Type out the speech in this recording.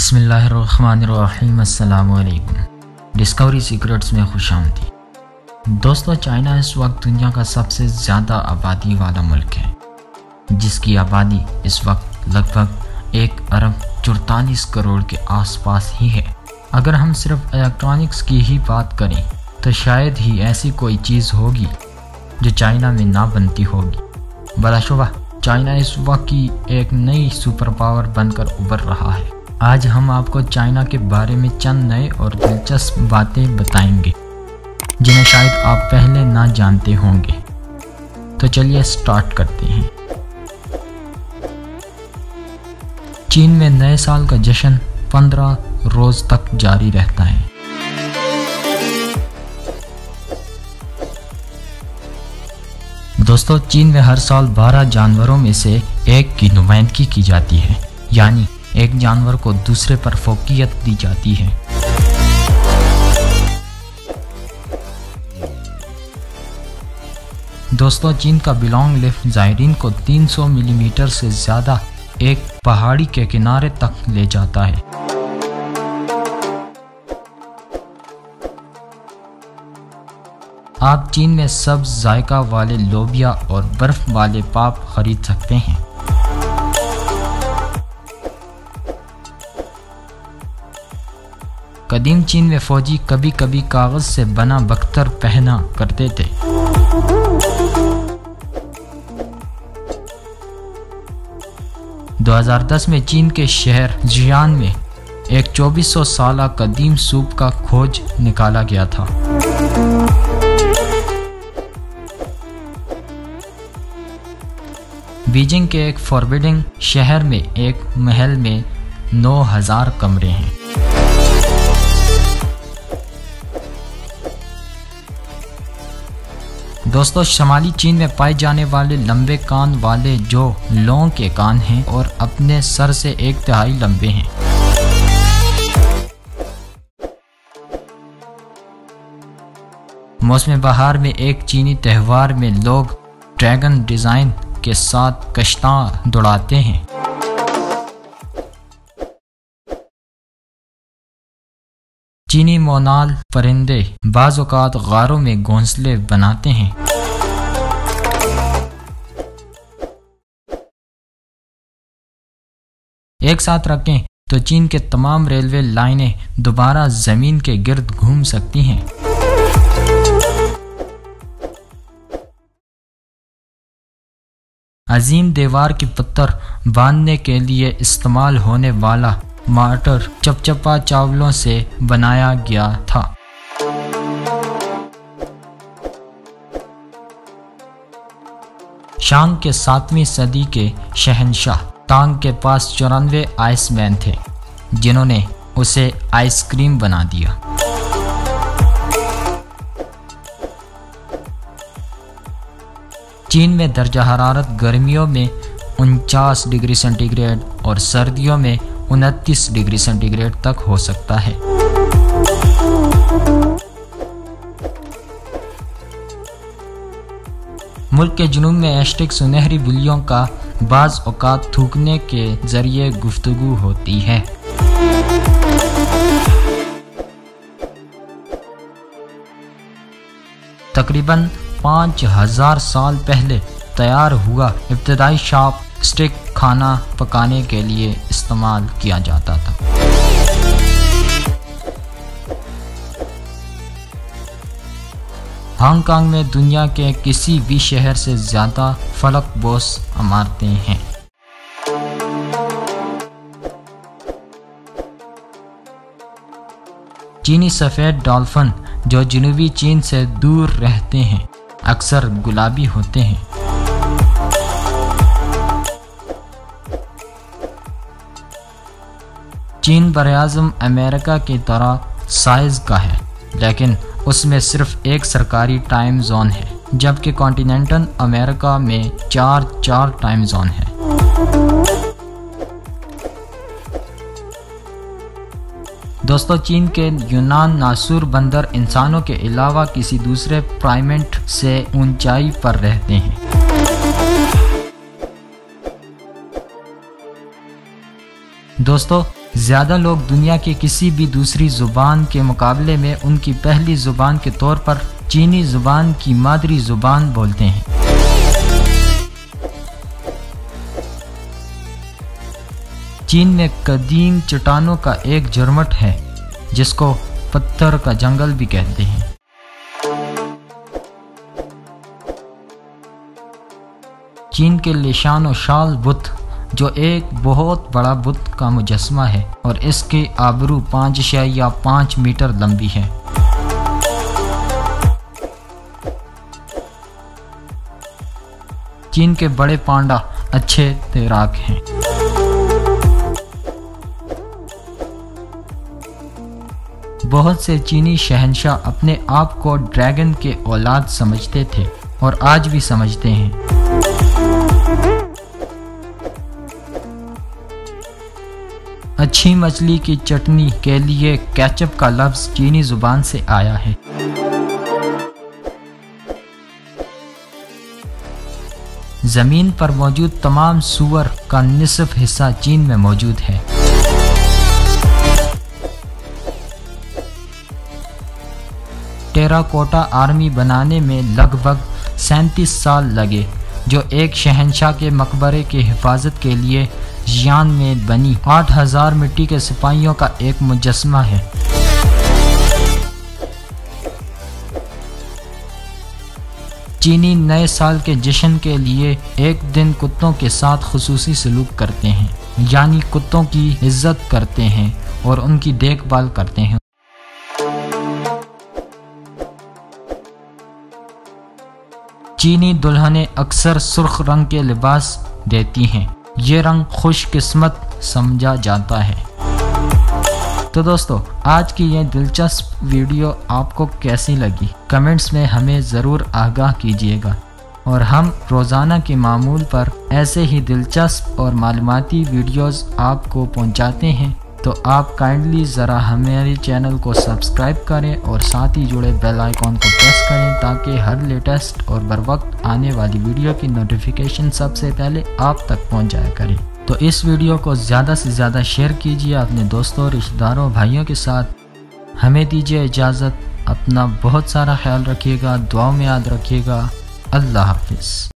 बिस्मिल्लाहिर्रहमानिर्रहीम। अस्सलामु अलैकुम। डिस्कवरी सीक्रेट्स में खुशामदीद। दोस्तों, चाइना इस वक्त दुनिया का सबसे ज़्यादा आबादी वाला मुल्क है, जिसकी आबादी इस वक्त लगभग 1 अरब 44 करोड़ के आसपास ही है। अगर हम सिर्फ इलेक्ट्रॉनिक्स की ही बात करें तो शायद ही ऐसी कोई चीज़ होगी जो चाइना में ना बनती होगी। बलाशुबा चाइना इस वक्त की एक नई सुपर पावर बनकर उभर रहा है। आज हम आपको चाइना के बारे में चंद नए और दिलचस्प बातें बताएंगे जिन्हें शायद आप पहले ना जानते होंगे। तो चलिए स्टार्ट करते हैं। चीन में नए साल का जश्न 15 रोज तक जारी रहता है। दोस्तों, चीन में हर साल 12 जानवरों में से एक की नुमाइंदगी की जाती है, यानी एक जानवर को दूसरे पर फौकियत दी जाती है। दोस्तों, चीन का बिलोंग लिफ्ट ज़ायरीन को 300 मिलीमीटर से ज़्यादा एक पहाड़ी के किनारे तक ले जाता है। आप चीन में सब्ज जायका वाले लोबिया और बर्फ वाले पाप खरीद सकते हैं। कदीम चीन में फौजी कभी कभी कागज से बना बख्तर पहना करते थे। दो 2010 में चीन के शहर जियान में एक 2400 साल कदीम सूप का खोज निकाला गया था। बीजिंग के एक फॉरबिडिंग शहर में एक महल में 9000 कमरे हैं। दोस्तों, शमाली चीन में पाए जाने वाले लंबे कान वाले जो लों के कान हैं और अपने सर से 1/3 लंबे हैं। मौसम बहार में एक चीनी त्यौहार में लोग ड्रैगन डिजाइन के साथ कश्तां दौड़ाते हैं। चीनी मोनाल परिंदे बाज़ औक़ात गारों में घोंसले बनाते हैं। एक साथ रखें तो चीन के तमाम रेलवे लाइनें दोबारा जमीन के गिर्द घूम सकती हैं। अजीम दीवार की पत्थर बांधने के लिए इस्तेमाल होने वाला मार्टर चपचपा चावलों से बनाया गया था। शांग के 7वीं सदी के शहंशाह तांग के पास 94 आइसमैन थे, जिन्होंने उसे आइसक्रीम बना दिया। चीन में दर्जा हरारत गर्मियों में 49 डिग्री सेंटीग्रेड और सर्दियों में 29 डिग्री सेंटीग्रेड तक हो सकता है। मुल्क के जुनूब में एस्टिक सुनहरी बिल्लियों का बाज़ औक़ात थूकने के जरिए गुफ्तगू होती है। तकरीबन 5000 साल पहले तैयार हुआ इब्तदाई शार्प स्टिक खाना पकाने के लिए इस्तेमाल किया जाता था। हांगकांग में दुनिया के किसी भी शहर से ज्यादा फलकबोस इमारतें हैं। चीनी सफेद डॉल्फिन जो जनूबी चीन से दूर रहते हैं अक्सर गुलाबी होते हैं। चीन बरआज़म अमेरिका की तरह साइज का है, लेकिन उसमें सिर्फ एक सरकारी टाइम जोन है, जबकि कॉन्टिनेंटल अमेरिका में 4 टाइम जोन है। दोस्तों, चीन के यूनान नासूर बंदर इंसानों के अलावा किसी दूसरे प्राइमेट से ऊंचाई पर रहते हैं। दोस्तों, ज़्यादा लोग दुनिया की किसी भी दूसरी ज़ुबान के मुकाबले में उनकी पहली ज़ुबान के तौर पर चीनी ज़ुबान की मादरी ज़ुबान बोलते हैं। चीन में कदीम चट्टानों का एक झुरमुट है जिसको पत्थर का जंगल भी कहते हैं। चीन के लिशान और शाल बुत जो एक बहुत बड़ा बुत का मुजस्मा है और इसकी आबरू 5 या 5 मीटर लंबी है। चीन के बड़े पांडा अच्छे तैराक हैं। बहुत से चीनी शहंशाह अपने आप को ड्रैगन के औलाद समझते थे और आज भी समझते हैं। अच्छी मछली की चटनी के लिए केचप का लफ्ज चीनी जुबान से आया है। जमीन पर मौजूद तमाम सूअर का निसफ हिस्सा चीन में मौजूद है। टेराकोटा आर्मी बनाने में लगभग 37 साल लगे, जो एक शहंशाह के मकबरे की हिफाजत के लिए जियान में बनी 8000 मिट्टी के सिपाहियों का एक मुजस्मा है। चीनी नए साल के जश्न के लिए एक दिन कुत्तों के साथ खुसूसी सलूक करते हैं, यानी कुत्तों की इज्जत करते हैं और उनकी देखभाल करते हैं। चीनी दुल्हनें अक्सर सुर्ख रंग के लिबास देती हैं। ये रंग खुशकिस्मत समझा जाता है। तो दोस्तों, आज की ये दिलचस्प वीडियो आपको कैसी लगी कमेंट्स में हमें ज़रूर आगाह कीजिएगा, और हम रोज़ाना के मामूल पर ऐसे ही दिलचस्प और मालूमाती वीडियोस आपको पहुंचाते हैं। तो आप काइंडली ज़रा हमारे चैनल को सब्सक्राइब करें और साथ ही जुड़े बेल आइकॉन को प्रेस करें ताकि हर लेटेस्ट और बर वक्त आने वाली वीडियो की नोटिफिकेशन सबसे पहले आप तक पहुंच जाया करे। तो इस वीडियो को ज़्यादा से ज़्यादा शेयर कीजिए अपने दोस्तों, रिश्तेदारों, भाइयों के साथ। हमें दीजिए इजाज़त। अपना बहुत सारा ख्याल रखिएगा, दुआओं में याद रखिएगा। अल्लाह हाफिज़।